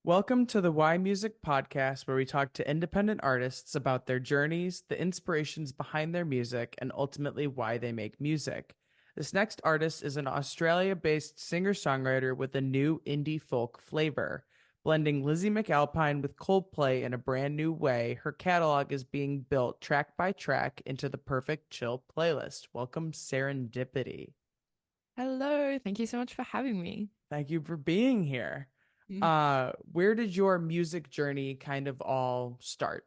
Welcome to the Why Music podcast, where we talk to independent artists about their journeys, the inspirations behind their music, and ultimately why they make music. This next artist is an Australia based singer songwriter with a new indie folk flavor. Blending Lizzie McAlpine with Coldplay in a brand new way, her catalog is being built track by track into the perfect chill playlist. Welcome, Serendipity. Hello, thank you so much for having me. Thank you for being here. Where did your music journey kind of all start?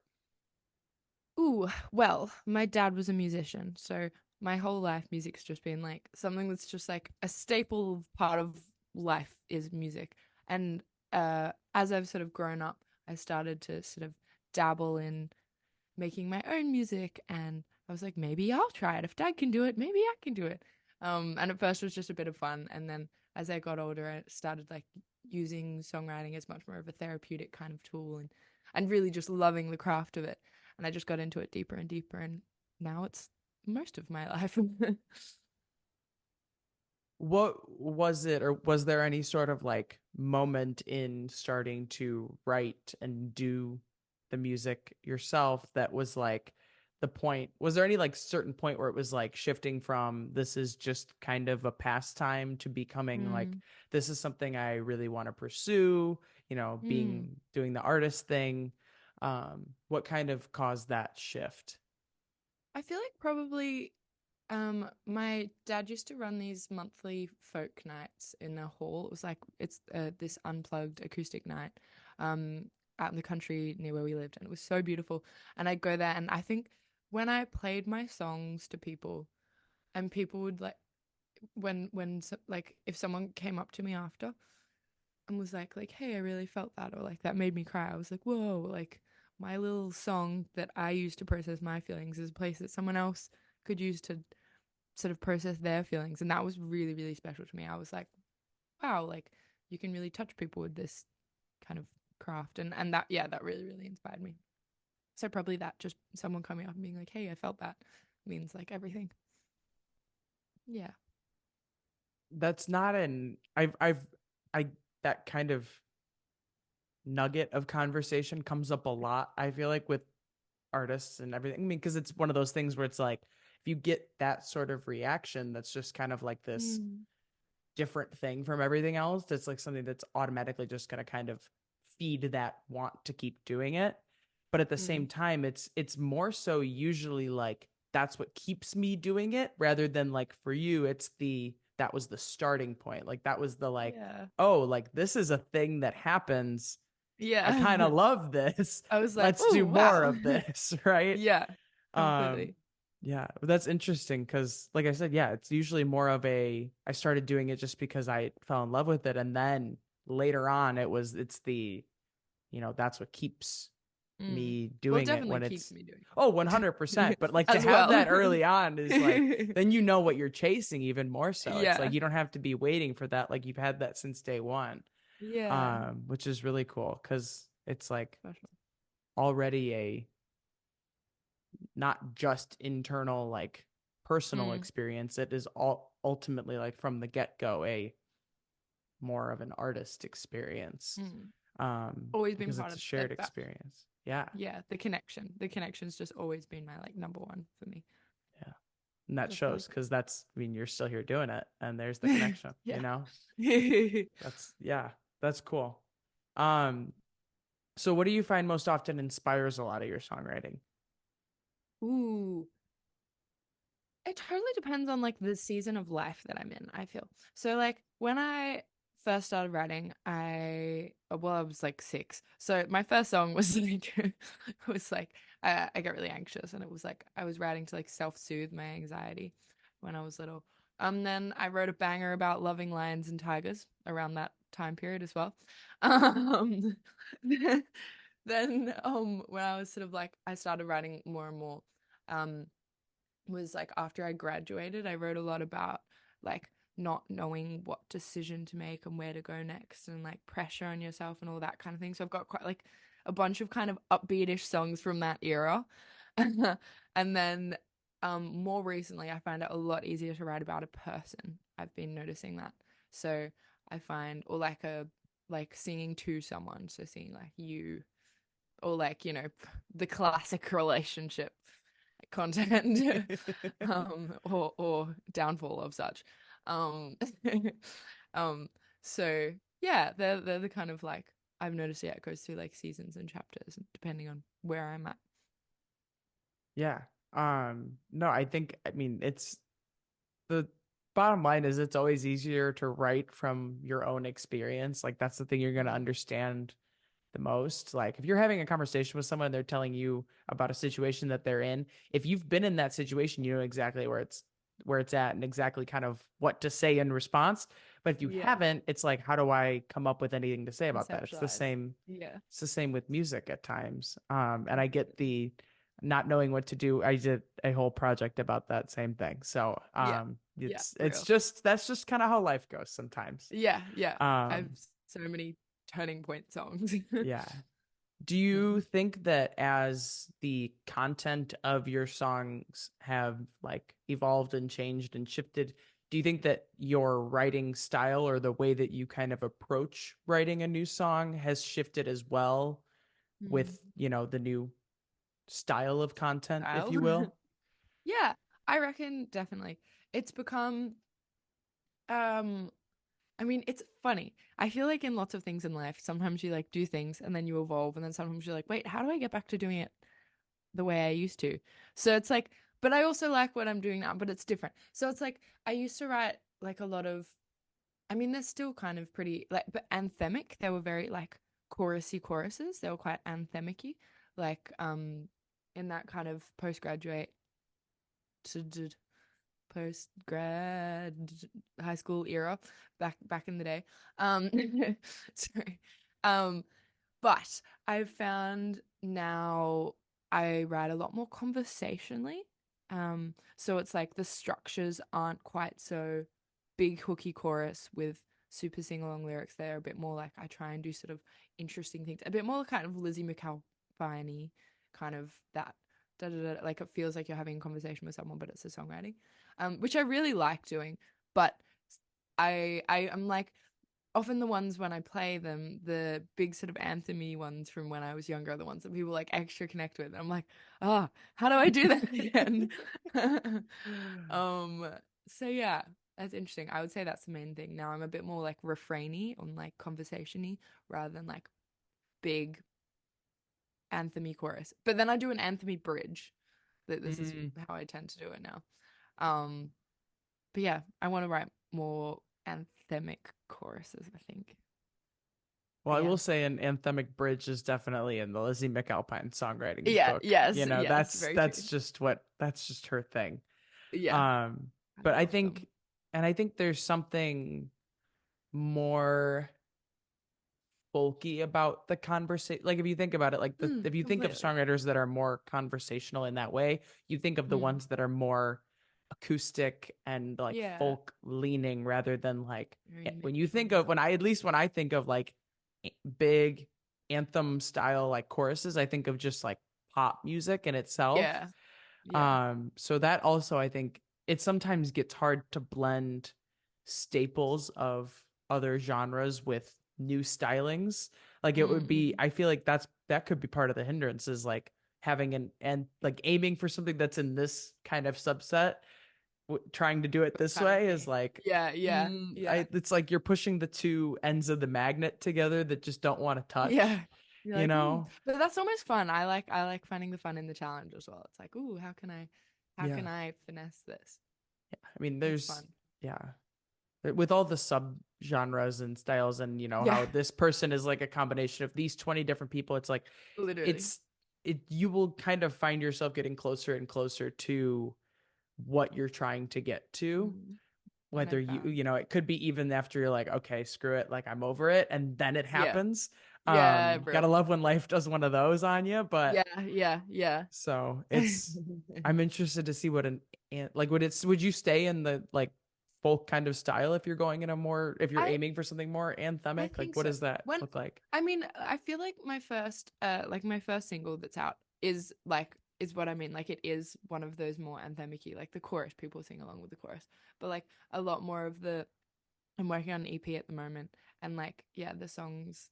Ooh, well, my dad was a musician, so my whole life music's just been like something that's just like a staple part of life is music. And as I've sort of grown up, I started to sort of dabble in making my own music, and I was like, maybe I'll try it. If dad can do it, maybe I can do it. And at first it was just a bit of fun, and then as I got older, I started like using songwriting as much more of a therapeutic kind of tool, and really just loving the craft of it. And I just got into it deeper and deeper, and now it's most of my life. What was it, or was there any sort of like moment in starting to write and do the music yourself that was like the point? Was there any like certain point where it was like shifting from this is just kind of a pastime to becoming like Mm, this is something I really want to pursue, mm. doing the artist thing? What kind of caused that shift? I feel like probably my dad used to run these monthly folk nights in the hall. It was like it's this unplugged acoustic night, um, out in the country near where we lived, and it was so beautiful. And I'd go there, and I think when I played my songs to people, and people would like like if someone came up to me after and was like, hey, I really felt that, or like that made me cry. I was like, whoa, like my little song that I use to process my feelings is a place that someone else could use to sort of process their feelings. And that was really, really special to me. I was like, wow, like you can really touch people with this kind of craft. And that, yeah, that really, really inspired me. So probably that just someone coming up and being like, hey, I felt that means like everything. Yeah. That's not an I that kind of nugget of conversation comes up a lot. I feel like with artists and everything. I mean, because it's one of those things where it's like if you get that sort of reaction, that's just kind of like this Mm. different thing from everything else. That's like something that's automatically just going to kind of feed that want to keep doing it. But at the same Mm. time, it's more so usually like that's what keeps me doing it rather than like for you, it's the that was the starting point. Like that was the like, Yeah. oh, like this is a thing that happens. I Yeah. kind of love this. I was like, Let's oh, do more wow. of this, right? Yeah, Um, completely. yeah, that's interesting because, like I said, yeah, it's usually more of a. I started doing it just because I fell in love with it, and then later on, it's the, that's what keeps Mm. me Well, it doing it definitely when keeps it's, me doing oh, 100%. it But like to as have well. that early on is like, then you know what you're chasing even more so. It's like Yeah. you don't have to be waiting for that. Like you've had that since day one, Yeah. which is really cool because it's like Special. already a not just internal like personal Mm. experience. It is all ultimately like from the get-go a more of an artist experience, Mm. Always been because part it's a of shared like that. experience. Yeah. Yeah, the connection. The connection's just always been my like number one for me. Yeah, and that That's really shows cool. because that's, I mean, you're still here doing it and there's the connection, Yeah. that's, yeah, that's cool. um so what do you find most often inspires a lot of your songwriting? Ooh. It totally depends on like the season of life that I'm in, I feel. So like when I first started writing, I was like 6. So my first song was like was like I got really anxious, and it was like I was writing to like self-soothe my anxiety when I was little. Then I wrote a banger about loving lions and tigers around that time period as well. Um then when I was sort of like I started writing more and more. Um was like after I graduated, I wrote a lot about like not knowing what decision to make and where to go next, and like pressure on yourself and all that kind of thing. So I've got quite like a bunch of kind of upbeatish songs from that era. And then more recently I find it a lot easier to write about a person. I've been noticing that. So I find or like like singing to someone, so singing like you, or like, the classic relationship content, or downfall of such. Um, um, so yeah, they're the kind of like, I've noticed, yeah, it goes through like seasons and chapters depending on where I'm at. Yeah. No, I mean, it's the bottom line is it's always easier to write from your own experience. Like that's the thing you're going to Mm. understand the most. Like if you're having a conversation with someone, they're telling you about a situation that they're in. If you've been in that situation, you know exactly where it's at and exactly kind of what to say in response. But if you Yeah, haven't, it's like, how do I come up with anything to say about that? It's the conceptualize. same. Yeah. It's the same with music at times. And I get Completely. the not knowing what to do. I did a whole project about that same thing. So Yeah. Yeah, it's real. just that's just kind of how life goes sometimes. Yeah, yeah. I have Um, so many turning point songs. yeah. Do Mm. you think that as the content of your songs have like evolved and changed and shifted, do you think that your writing style or the way that you kind of approach writing a new song has shifted as well Mm. with, the new style of content, if Style. you will? Yeah, I reckon definitely. It's become um I mean, it's funny. I feel like in lots of things in life, sometimes you like do things and then you evolve, and then sometimes you're like, wait, how do I get back to doing it the way I used to? So it's like, but I also like what I'm doing now, but it's different. So it's like I used to write like a lot of, I mean, they're still kind of pretty like, but anthemic. They were very like chorusy choruses. They were quite anthemic-y, like in that kind of postgraduate to post grad high school era, back in the day. Um, sorry. Um, but I've found now I write a lot more conversationally. So it's like the structures aren't quite so big hooky chorus with super sing along lyrics. They're a bit more like I try and do sort of interesting things, a bit more kind of Lizzie McAlpine, kind of that. Da, da, da, like it feels like you're having a conversation with someone, but it's a songwriting, which I really like doing. But I am like often the ones when I play them, the big sort of anthemy ones from when I was younger, are the ones that people like extra connect with. And I'm like, oh, how do I do that again? um, so yeah, that's interesting. I would say that's the main thing. Now I'm a bit more like refrainy on like conversationy rather than like big anthemy chorus. But then I do an anthemy bridge. That this is Mm. how I tend to do it now. Um, but yeah, I want to write more anthemic choruses, I think. Well, I will Again. say an anthemic bridge is definitely in the Lizzie McAlpine songwriting Yeah, book. yes, yes, very true. That's just her thing. Yeah, Um, I but I love them. think, and I think there's something more bulky about the conversation. Like if you think about it, like if you think of Completely. songwriters that are more conversational in that way, you think of the Mm. ones that are more acoustic and like Yeah, folk leaning rather than like very when you neutral. think of when I think of like big anthem style like choruses, I think of just like pop music in itself. Yeah, yeah. So that also I think it sometimes gets hard to blend staples of other genres with new stylings. Like it would be, Mm-mm. I feel like that could be part of the hindrance is like having and like aiming for something that's in this kind of subset, trying to do it But this kind of way is me. like, Yeah, yeah, yeah, it's like you're pushing the two ends of the magnet together that just don't want to yeah. touch, You're you like, ooh, know? but that's almost fun. I like finding the fun in the challenge as well. It's like, ooh, how Yeah. can I finesse this? I mean, It's there's, fun. yeah, with all the sub genres and styles and Yeah, how this person is like a combination of these 20 different people, it's like literally. it's you will kind of find yourself getting closer and closer to what you're trying to get to, Mm. And whether I've found, it could be even after you're like, okay, screw it, like I'm over it, and then it yeah, happens. yeah, Gotta bro. love when life does one of those on you. But Yeah, yeah, yeah. so I'm interested to see what like would you stay in the like folk kind of style if you're going in a more if you're I aiming for something more I anthemic? Like think what so. does that When look like? I mean, I feel like my first single that's out is what I mean. Like it is one of those more anthemic-y, like the chorus, people sing along with the chorus. But like a lot more of the I'm working on an EP at the moment, and like yeah, the songs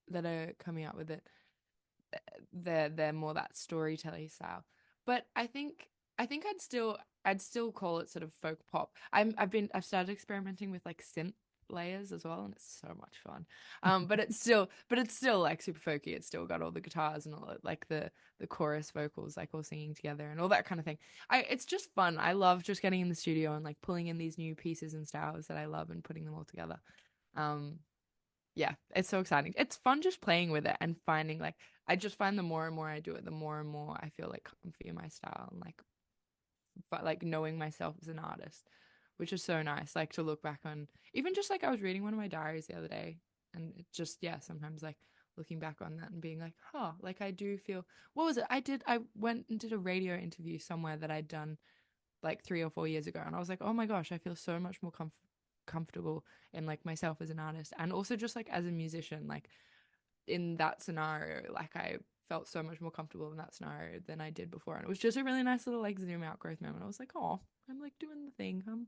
that are coming out with it, they're more that storytelling style. But I think I'd still call it sort of folk pop. I've started experimenting with like synth layers as well, and it's so much fun. But it's still like super folky. It's still got all the guitars and all like the chorus vocals like all singing together and all that kind of thing. It's just fun. I love just getting in the studio and like pulling in these new pieces and styles that I love and putting them all together. Um yeah, it's so exciting. It's fun just playing with it and finding like I just find the more and more I do it, the more and more I feel like comfy in my style and like but like knowing myself as an artist, which is so nice. Like to look back on even just like I was reading one of my diaries the other day and it just yeah, sometimes like looking back on that and being like, huh, like I do feel what was it? I went and did a radio interview somewhere that I'd done like 3 or 4 years ago and I was like, oh my gosh, I feel so much more comfortable in like myself as an artist and also just like as a musician like in that scenario like I felt so much more comfortable in that scenario than I did before and it was just a really nice little like zoom out growth moment. I was like, oh, I'm like doing the thing, I'm,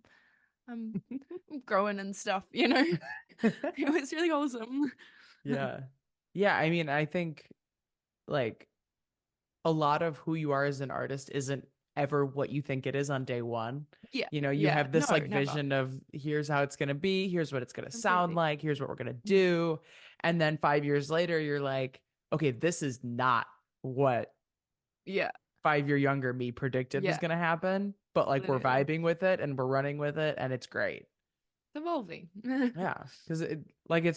I'm growing and stuff, you know. It was really awesome. Yeah. Yeah, I mean, I think like a lot of who you are as an artist isn't ever what you think it is on day one. Yeah, You know, you yeah, have no, this like never. vision of here's how it's going to be, here's what it's going to sound Completely. like, here's what we're going to Mm. do. And then 5 years later, you're like, okay, this is not what Yeah, 5 year younger me predicted was yeah, going to happen. But like we're literally. vibing with it and we're running with it and it's great. It's evolving. Yeah, because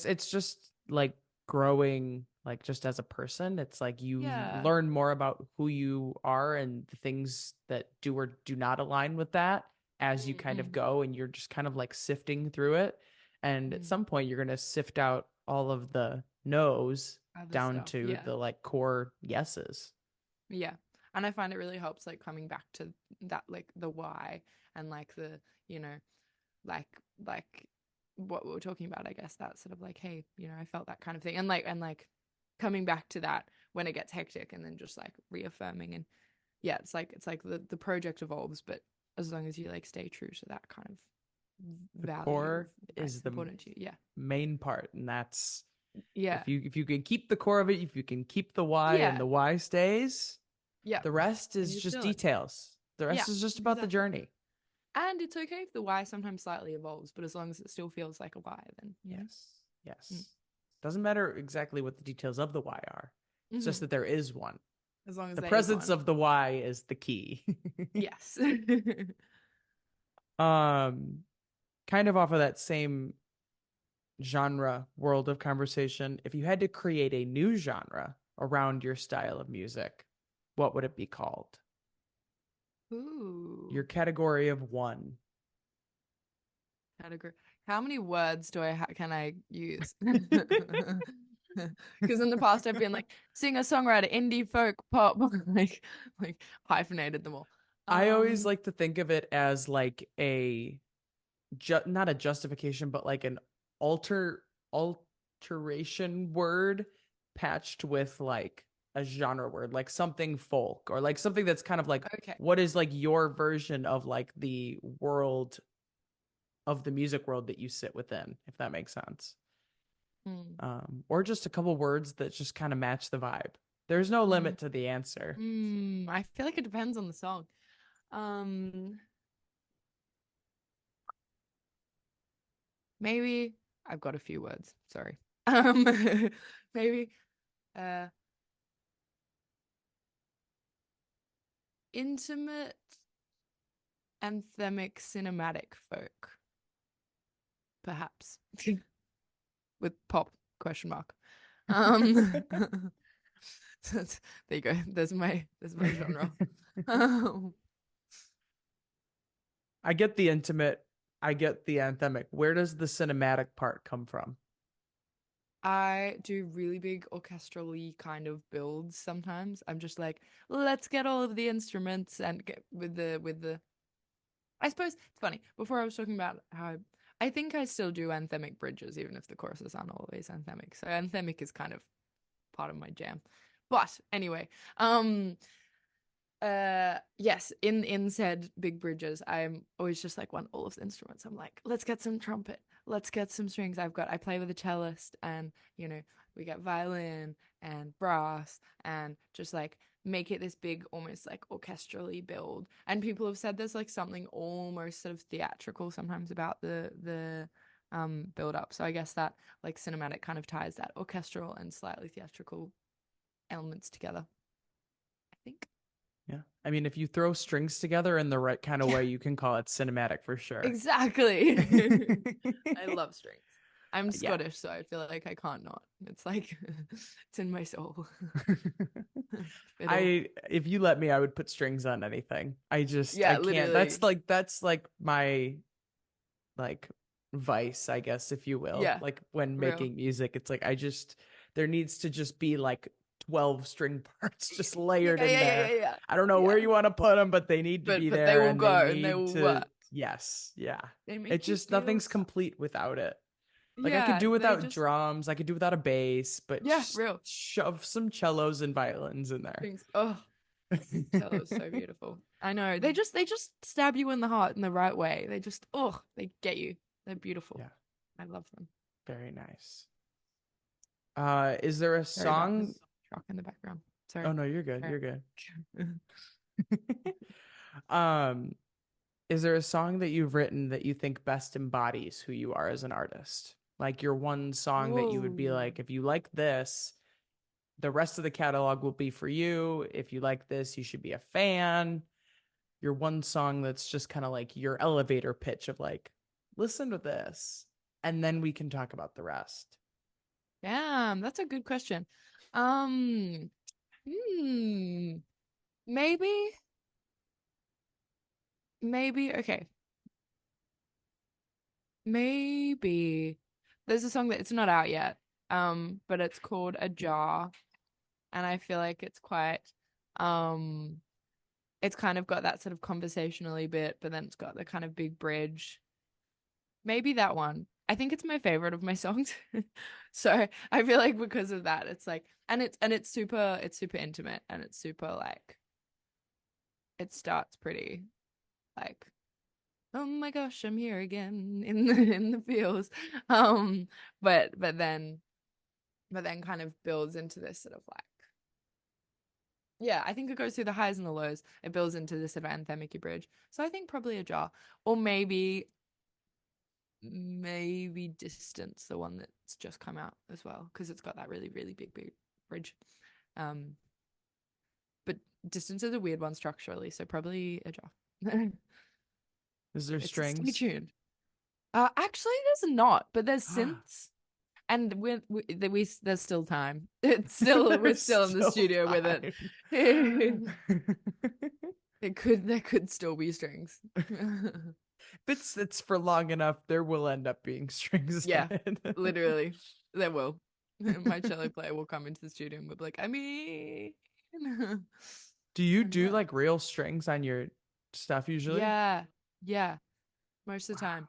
it's just like growing like just as a person. It's like you Yeah. learn more about who you are and the things that do or do not align with that as you kind of Mm-mm. go and you're just kind of like sifting through it. And at Mm. some point you're gonna sift out all of the no's Other down stuff. to Yeah. the like core yeses. Yeah. And I find it really helps like coming back to that like the why and like the, you know, like like what we were talking about, I guess that sort of like, hey, you know, I felt that kind of thing. And like coming back to that when it gets hectic and then just like reaffirming and yeah, it's like the project evolves, but as long as you like stay true to that kind of The value of core why is it's the important to you. Yeah. main part, and that's Yeah. if you can keep the core of it, if you can keep the why and Yeah. the why stays, Yeah. the rest Then is you're just chilling. details. The Yeah. rest is just about the Exactly. journey. And it's okay if the why sometimes slightly evolves, but as long as it still feels like a why, then you know. Yes. Yes. Doesn't matter exactly what the details of the why are. It's just Mm-hmm. that there is one. As long as The there is presence one. of the why is the key. Yes. um kind of off of that same genre world of conversation, if you had to create a new genre around your style of music, what would it be called? Ooh. Your category of one. Category. How many words can I use? Because in the past I've been like singer, songwriter, indie, folk, pop, like hyphenated them all. I always Um, like to think of it as like a not a justification, but like an alter alteration word patched with like a genre word, like something folk or like something that's kind of like okay. what is like your version of like the world of the music world that you sit within, if that makes sense. Mm. Or just a couple words that just kind of match the vibe. There's no Mm. limit to the answer. I feel like it depends on the song. Um, maybe I've got a few words. Sorry. Um, maybe uh intimate anthemic cinematic folk, perhaps. With pop question mark. Um there you go. There's my genre. I get the intimate, I get the anthemic. Where does the cinematic part come from? I do really big orchestrally kind of builds sometimes. I'm just like, let's get all of the instruments and get with the I suppose it's funny. Before I was talking about how I think I still do anthemic bridges, even if the choruses aren't always anthemic. So anthemic is kind of part of my jam. But anyway, yes, in said big bridges, I'm always just like want all of the instruments. I'm like, let's get some trumpet, let's get some strings. I play with a cellist, and you know, we get violin and brass and just like make it this big, almost like orchestrally build. And people have said there's like something almost sort of theatrical sometimes about the build up. So I guess that like cinematic kind of ties that orchestral and slightly theatrical elements together, I think. Yeah. I mean, if you throw strings together in the right kind of Yeah, way, you can call it cinematic for sure. exactly. I love strings. I'm Yeah. Scottish, so I feel like I can't not. It's like it's in my soul. Fiddle. If you let me, I would put strings on anything. I Yeah, can't. literally. That's like my like vice, I guess, if you will. Yeah, Like when real. making music, it's like there needs to just be like 12 string parts just Yeah, layered yeah, in yeah, yeah, there. yeah. I don't know where Yeah. you want to put them, but they need to be But they there will and they go and they need will to, work. yes, yeah. They It make you just, feel nothing's stuff. complete without it. Like I could Yeah, do they without just drums, I could do without a bass, but yeah, just real. shove some cellos and violins in there. Things. Oh, cello is so beautiful. I know. They just stab you in the heart in the right way. They just they get you. They're beautiful. Yeah, I love them. very nice. Is there a Sorry about song? this truck in the background. Oh Sorry. no, you're good. All You're good. right. um, is there a song that you've written that you think best embodies who you are as an artist? Like your one song that you would be Whoa. like, if you like this, the rest of the catalog will be for you. If you like this, you should be a fan. Your one song that's just kind of like your elevator pitch of like, listen to this, and then we can talk about the rest. Damn, that's a good question. Um, hmm, maybe, okay, maybe there's a song that it's not out yet, but it's called A Jar, and I feel like it's quite, um, it's kind of got that sort of conversationally bit, but then it's got the kind of big bridge. Maybe that one. I think it's my favorite of my songs. So I feel like because of that, it's like, and it's super intimate, and it's super like it starts pretty like, oh my gosh, I'm here again in the fields. Um, but then kind of builds into this sort of like, yeah, I think it goes through the highs and the lows. It builds into this sort of anthemic bridge. So I think probably a jar, or maybe Distance, the one that's just come out as well, because it's got that really really big bridge. Um, but Distance is a weird one structurally, so probably a jar. Is there It's a stay strings? tuned. Actually, there's not, but there's synths, and there's still time. We're There's still in the still studio with it. time. There could still be strings. If it's for long enough, there will end up being strings in Yeah, it. literally, there will. My cello player will come into the studio and will be like, I mean, Do you and do yeah, like real strings on your stuff usually? yeah, yeah. Most of the Wow. time,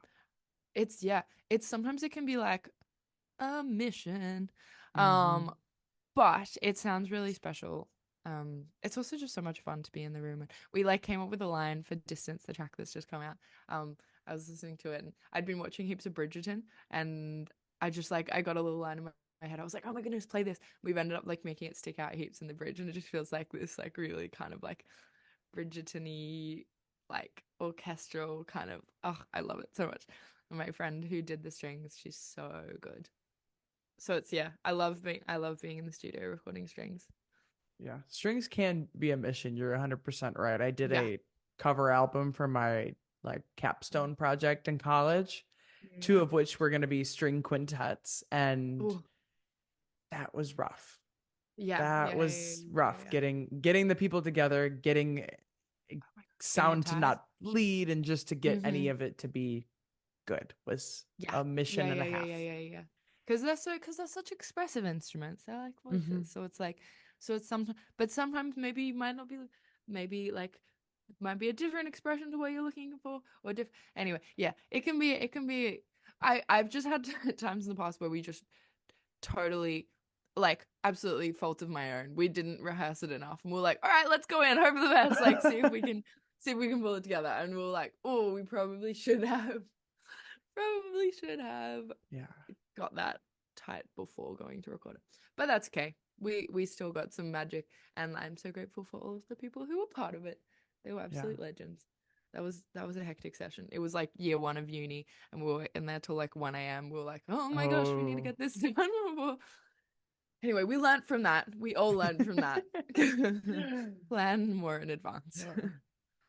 it's yeah. It's sometimes it can be like a mission, Mm-hmm. um, but it sounds really special. It's also just so much fun to be in the room, and we like came up with a line for Distance, the track that's just come out. I was listening to it, and I'd been watching heaps of Bridgerton, and I got a little line in my head. I was like, oh my goodness, play this. We've ended up like making it stick out heaps in the bridge, and it just feels like this like really kind of like Bridgerton-y, like orchestral kind of. Oh, I love it so much. And my friend who did the strings, she's so good. So it's yeah, I love being in the studio recording strings. Yeah. Strings can be a mission. You're 100% right. I did Yeah. a cover album for my like capstone project in college, two Yeah. of which were going to be string quintets, and Oh, that was rough. yeah, That yeah, yeah, was yeah, rough yeah. getting the people together, getting Oh my God, getting it sound to tight. not lead and just to get any Mm-hmm. of it to be good was Yeah, a mission yeah, and yeah, a yeah, half. yeah, yeah, yeah. Because they're such expressive instruments. They're like Mm-hmm. voices. So it's like, so it's sometimes, but sometimes maybe you might not be, maybe like, it might be a different expression to what you're looking for, or diff. Anyway, yeah, it can be. I've just had times in the past where we just totally like absolutely fault of my own. We didn't rehearse it enough, and we're like, all right, let's go in, hope for the best, like see if we can pull it together. And we're like, oh, we probably should have. Probably should have Yeah. got that tight before going to record it. But that's okay. We still got some magic, and I'm so grateful for all of the people who were part of it. They were Yeah. absolute legends. That was a hectic session. It was like year one of uni, and we were in there till like 1 a.m. We were like, oh my gosh, we need to Oh. get this done before. Anyway, we learned from that. We all learned from that. Plan more in advance.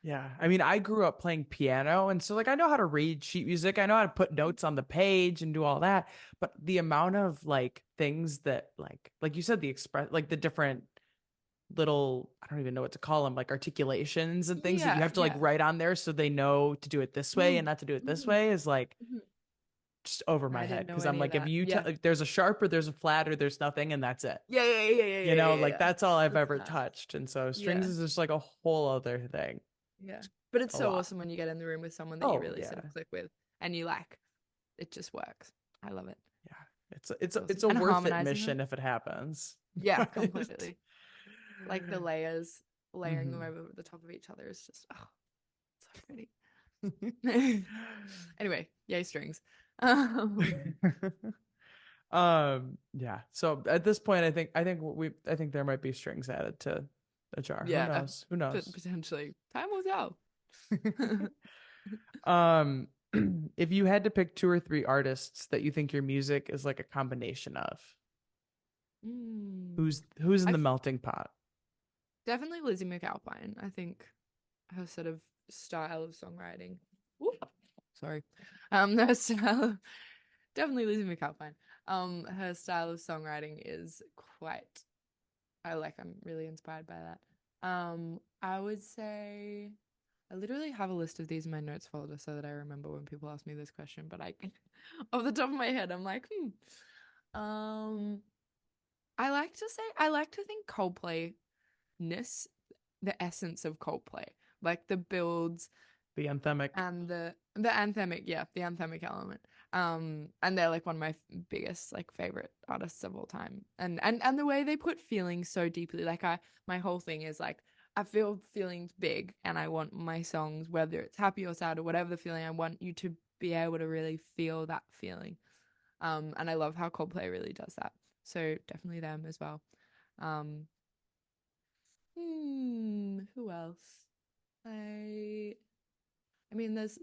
Yeah. I mean, I grew up playing piano, and so like I know how to read sheet music. I know how to put notes on the page and do all that. But the amount of like things that like you said, the express like the different little, I don't even know what to call them, like articulations and things that you Yeah, have to like yeah. write on there so they know to do it this way and not to do it this Mhm, way is like mhm. just over my I head. didn't know Because I'm any of like, if that. you Yeah. like, there's a sharp or there's a flat or there's nothing and that's it. Yeah, yeah, yeah, yeah, You yeah, know, yeah, like yeah. that's all I've That's ever nuts. touched. And so strings Yeah, is just like a whole other thing. yeah. But it's A so lot. awesome when you get in the room with someone that you Oh really sort yeah. of click with and you like, it just works. I love it. Yeah. It's It's it's awesome. a And worth it harmonizing them. mission if it happens. Yeah, Right? completely. Like the layers, layering them Mhm. over the top of each other is just, oh, so pretty. Anyway, yay strings. Um, Yeah. So at this point I think there might be strings added to a jar. Who yeah, knows? Who knows? potentially. Time will tell. um if you had to pick two or three artists that you think your music is like a combination of, Mm. who's in I the melting pot? definitely Lizzie McAlpine. I think her sort of style of songwriting. Whoop, sorry. Her style of, definitely Lizzie McAlpine. Her style of songwriting is quite. I'm really inspired by that. I would say I literally have a list of these in my notes folder so that I remember when people ask me this question. But I, off the top of my head, I'm like, Um, I like to think Coldplay ness, the essence of Coldplay, like the builds The anthemic. and the anthemic, yeah, the anthemic element. And they're like one of my biggest like favorite artists of all time. And the way they put feelings so deeply, like my whole thing is like I feel feelings big, and I want my songs, whether it's happy or sad or whatever the feeling, I want you to be able to really feel that feeling. And I love how Coldplay really does that. So definitely them as well. Um, who else? I I mean there's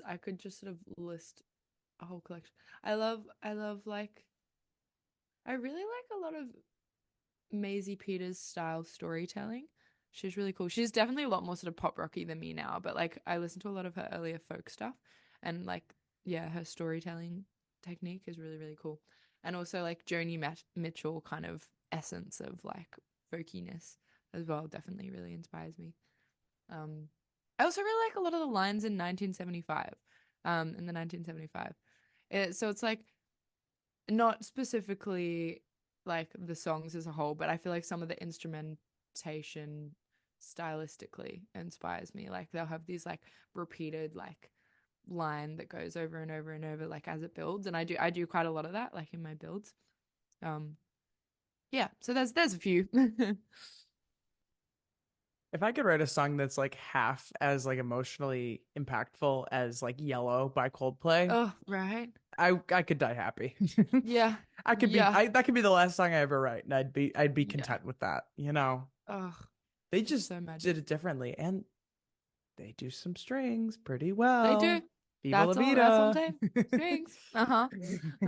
I could just sort of list a whole collection. I love like I really like a lot of Maisie Peters style storytelling. She's really cool. She's definitely a lot more sort of pop rocky than me now, but like I listen to a lot of her earlier folk stuff, and like yeah, her storytelling technique is really really cool. And also like Mitchell kind of essence of like folkiness as well definitely really inspires me. Um, I also really like a lot of the lines in 1975, in the 1975. So it's like not specifically like the songs as a whole, but I feel like some of the instrumentation stylistically inspires me. Like they'll have these like repeated like line that goes over and over and over like as it builds, and I do quite a lot of that like in my builds. Um, yeah, so there's a few. If I could write a song that's like half as like emotionally impactful as like Yellow by Coldplay, Oh, right. I could die happy. Yeah. I could be Yeah. that could be the last song I ever write, and I'd be Yeah. content with that. You know, Oh, they it's just so did magic. it differently, and they do some strings pretty They well. do. Viva la That's all I'm vida. saying. Strings. Uh-huh.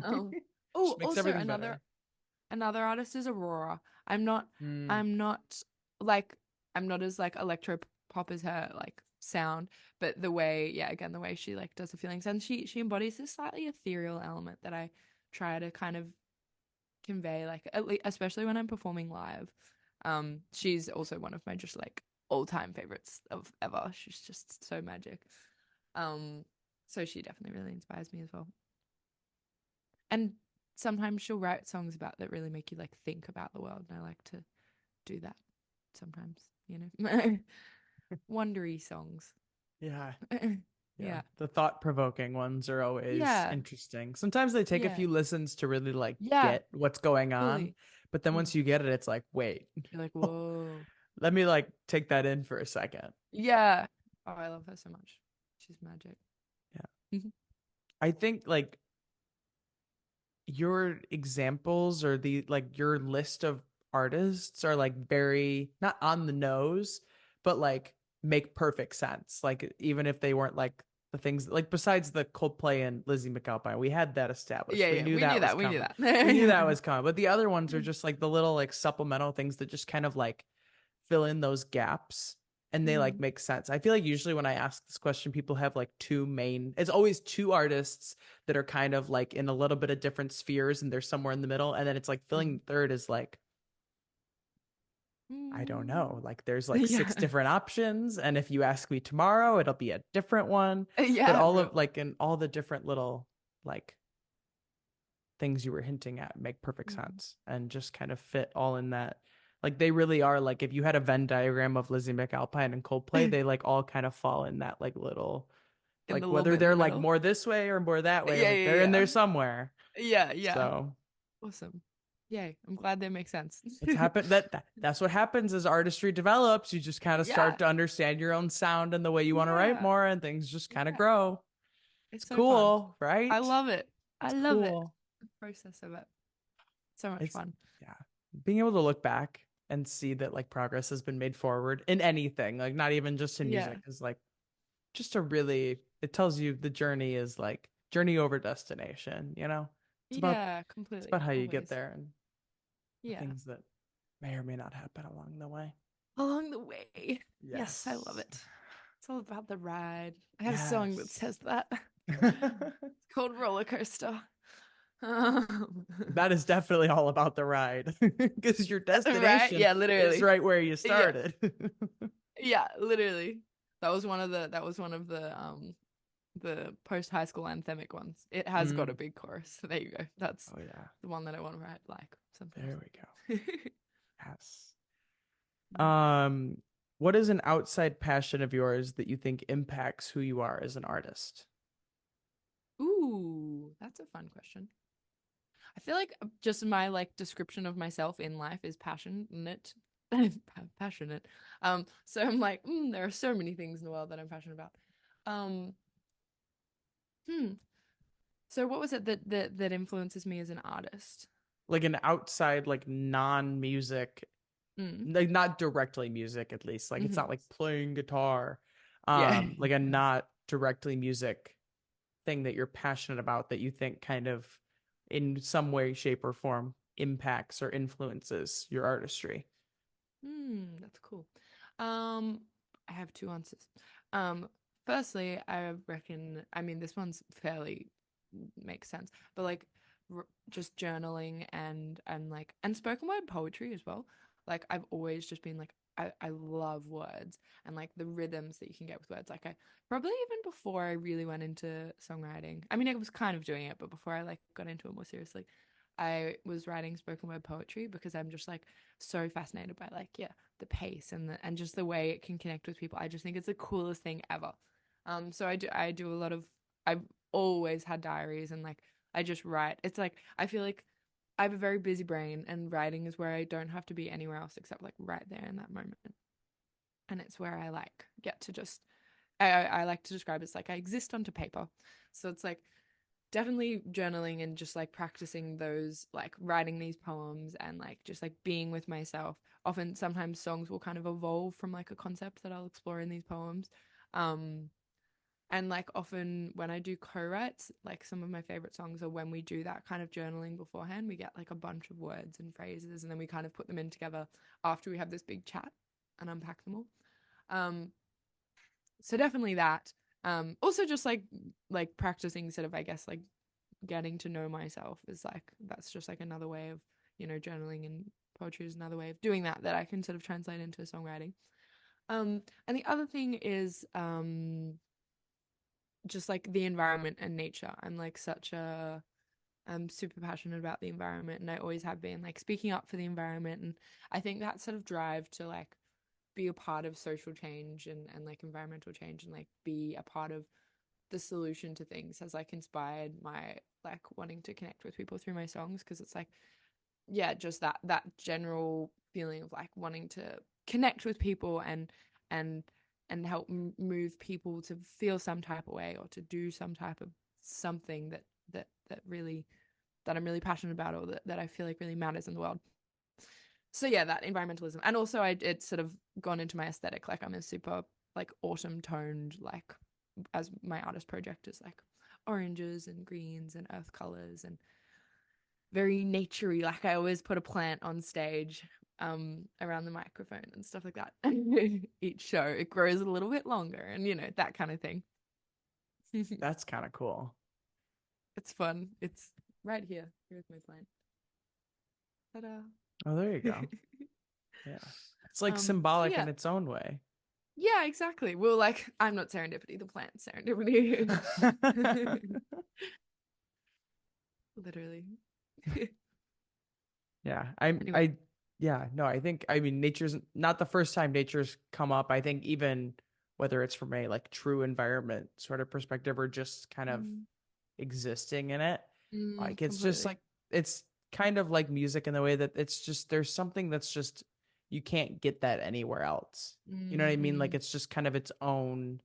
Um, oh, Just makes also everything better. another artist is Aurora. I'm not Mm. I'm not like I'm not as like electro pop as her like sound, but the way, yeah, again, the way she like does the feelings, and she embodies this slightly ethereal element that I try to kind of convey, like at least, especially when I'm performing live. She's also one of my just like all-time favorites of ever. She's just so magic. Um, so she definitely really inspires me as well. And sometimes she'll write songs about that really make you like think about the world, and I like to do that sometimes, wondery songs. Yeah. Yeah. Yeah. The thought-provoking ones are always Yeah. interesting. Sometimes they take a Yeah. few listens to really like Yeah. get what's going on, Fully. but then Mm. once you get it, it's like, wait, You're like, whoa. let me like take that in for a second. Yeah. Oh, I love her so much. She's magic. Yeah. Mhm. I think like your examples or the like your list of artists are like very not on the nose, but like make perfect sense. Like even if they weren't like the things like besides the Coldplay and Lizzie McAlpine, we had that established. Yeah, We yeah, knew we knew that was that. We knew coming. that. We knew that Yeah. was coming. But the other ones are just like the little like supplemental things that just kind of like fill in those gaps and they like Hmm. make sense. I feel like usually when I ask this question, people have like two main, it's always two artists that are kind of like in a little bit of different spheres and they're somewhere in the middle. And then it's like filling Hmm. the third is like, I don't know. Mm. Like there's like Yeah. six different options. And if you ask me tomorrow, it'll be a different one. But Yeah, all real. of like in all the different little like things you were hinting at make perfect Mm. sense and just kind of fit all in that. Like they really are like if you had a Venn diagram of Lizzie McAlpine and Coldplay, they like all kind of fall in that like little In the like little whether bit in they're the like middle. more this way or more that way, Yeah, like yeah, they're in yeah. there somewhere. Yeah, yeah. So Awesome. Yay. I'm glad they make sense. it's happened that's what happens as artistry develops. You just kind of Yeah. start to understand your own sound and the way you want to write Yeah. more, and things just kind of Yeah. grow. It's It's so fun. cool, I right? love it. I It's love it. cool. The process of it. So much It's fun. yeah, being able to look back and see that like progress has been made forward in anything, like not even just in Yeah. music, is like just a really it tells you the journey is like journey over destination. Yeah, It's about completely. how you get Always. there and the Yeah. things that may or may not happen along the way. Along the way. Yes, I love Yes. it. It's all about the ride. I have a song that Yes. says that. It's called Roller Coaster. Um, That is definitely all about the ride because your right? destination Yeah, is literally. right where you Yeah. started. Yeah, literally. That was one of the post high school anthemic ones. It has got a Mm. big chorus. There you go. That's Oh yeah. the one that I want to write like something There we go. else. Yes. Um, what is an outside passion of yours that you think impacts who you are as an artist? Ooh, that's a fun question. I feel like just my like description of myself in life is passionate. Passionate. So I'm like, there are so many things in the world that I'm passionate about. Um, hmm. So what was it that influences me as an artist? Like an outside, like non-music, Mm. like not directly music at least. Like it's Hmm. not like playing guitar. Yeah. Like a not directly music thing that you're passionate about that you think kind of in some way, shape, or form impacts or influences your artistry. That's cool. Um, I have two answers. Um, Firstly, I reckon, I mean, this one's fairly makes sense, but like just journaling and like and spoken word poetry as well. Like I've always just been like I love words and like the rhythms that you can get with words. Like I probably even before I really went into songwriting. I mean, I was kind of doing it, but before I like got into it more seriously, I was writing spoken word poetry because I'm just like so fascinated by like yeah the pace and just the way it can connect with people. I just think it's the coolest thing ever. So I do a lot of I've always had diaries and like I just write. It's like I feel like I have a very busy brain and writing is where I don't have to be anywhere else except like right there in that moment. And it's where I like get to just I like to describe it as like I exist onto paper. So it's like definitely journaling and just like practicing those like writing these poems and like just like being with myself. Often sometimes songs will kind of evolve from like a concept that I'll explore in these poems. Um and like often when I do co-writes, like some of my favorite songs are when we do that kind of journaling beforehand. We get like a bunch of words and phrases and then we kind of put them in together after we have this big chat and unpack them all. Um, so definitely that. Also just like practicing sort of I guess like getting to know myself is like that's just like another way of, journaling and poetry is another way of doing that I can sort of translate into songwriting. And the other thing is just like the environment and nature. I'm super passionate about the environment and I always have been like speaking up for the environment. And I think that sort of drive to like be a part of social change and like environmental change and like be a part of the solution to things has like inspired my like wanting to connect with people through my songs because it's like yeah just that general feeling of like wanting to connect with people and and help move people to feel some type of way or to do some type of something that really that I'm really passionate about, or that I feel like really matters in the world. So yeah, that environmentalism. And also it's sort of gone into my aesthetic. Like I'm a super like autumn toned, like as my artist project is like oranges and greens and earth colors and very naturey. Like I always put a plant on stage around the microphone and stuff like that. Each show it grows a little bit longer, and that kind of thing. That's kind of cool. It's fun. It's right here. Here's my plant. Ta-da. Oh, there you go. Yeah. It's like So symbolic yeah. in its own way. Yeah, exactly. Well, like I'm not serendipity, the plant's serendipity. Literally. Yeah. Anyway. Yeah, no, I mean, nature's not the first time nature's come up. I think even whether it's from a like true environment sort of perspective or just kind of Mm, existing in it, like it's just completely. like, it's kind of like music in the way that it's just, there's something that's just, you can't get that anywhere else. You know what I mean? Like Mm-mm. it's just kind of its own,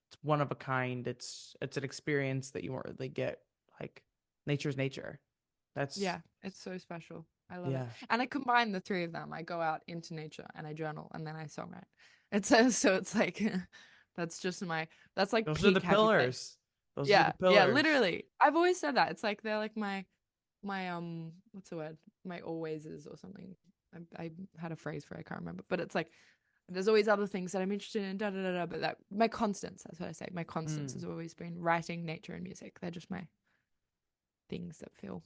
it's one of a kind. It's an experience that you won't really get. Like nature's nature. That's Yeah, it's so special. I love it. yeah. And I combine the three of them. I go out into nature and I journal and then I songwrite. It's so it's like that's just that's like Those are the peak happy place. pillars. Those are the Yeah, yeah, pillars. literally. I've always said that. It's like they're like my what's the word? My alwayses or something. I had a phrase for it, I can't remember. But it's like there's always other things that I'm interested in, da da da da. But that my constants, that's what I say. My constants Mm, has always been writing, nature, and music. They're just my things that feel,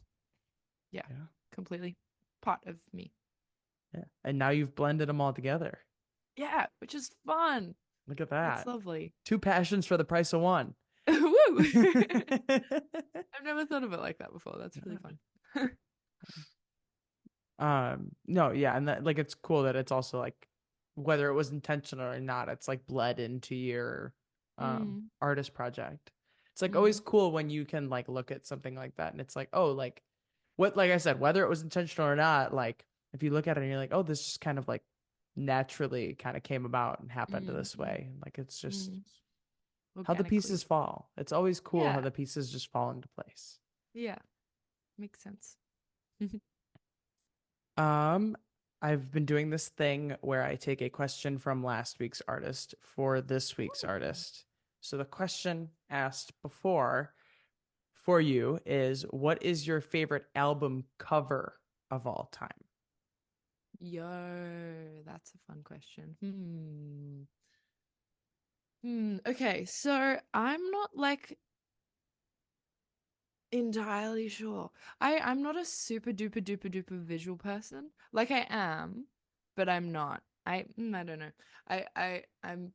yeah, yeah. completely part of me. Yeah. And now you've blended them all together. Yeah, which is fun. Look at It's that. lovely. Two passions for the price of one. Woo! I've never thought of it like that before. That's really fun. No, yeah, and that, like, it's cool that it's also like, whether it was intentional or not, it's like bled into your Mm, artist project. It's like always mm, cool when you can like look at something like that and it's like, oh, like what, like I said, whether it was intentional or not, like if you look at it and you're like, oh, this just kind of like naturally kind of came about and happened mm, this mm, way. Like it's just mm. how the Organically. pieces fall. It's always cool how Yeah, the pieces just fall into place. yeah, makes sense. Um, I've been doing this thing where I take a question from last week's artist for this week's Ooh. artist. So the question asked before for you is, what is your favorite album cover of all time? Yo, that's a fun question. Okay, so I'm not like entirely sure. I'm not a super duper duper duper visual person. Like I am, but I'm not. I don't know. I'm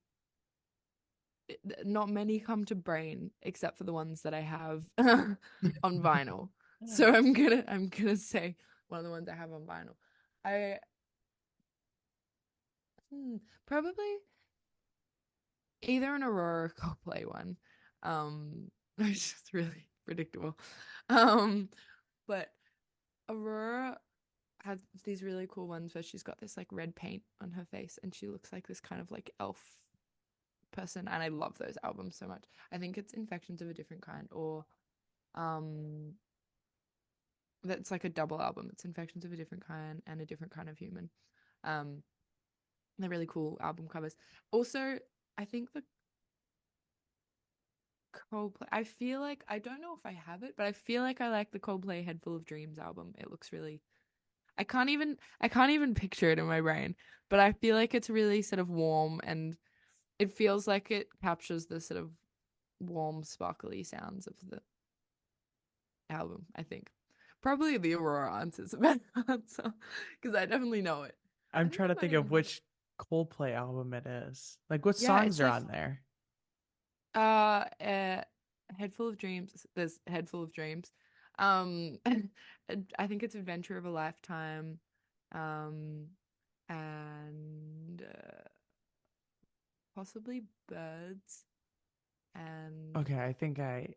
not many come to brain except for the ones that I have on vinyl. So I'm gonna say one of the ones I have on vinyl. I probably either an Aurora or Coldplay one. It's just really predictable. Um, but Aurora has these really cool ones where she's got this like red paint on her face and she looks like this kind of like elf person, and I love those albums so much. I think it's Infections of a Different Kind, or um that's like a double album. It's Infections of a Different Kind and A Different Kind of Human. Um they're really cool album covers. Also, I think the Coldplay, I feel like I don't know if I have it, but I feel like I like the Coldplay Head Full of Dreams album. It looks really I can't even picture it in my brain, but I feel like it's really sort of warm, and it feels like it captures the sort of warm, sparkly sounds of the album, I think. Probably the Aurora answer's a better answer because I definitely know it. I I'm think trying to I might think of even have. which Coldplay album it is. Like what Yeah, songs it's are like on there? a Head Full of Dreams. There's Head Full of Dreams. Um, I think it's Adventure of a Lifetime. Um, and possibly Birds and Okay, I think I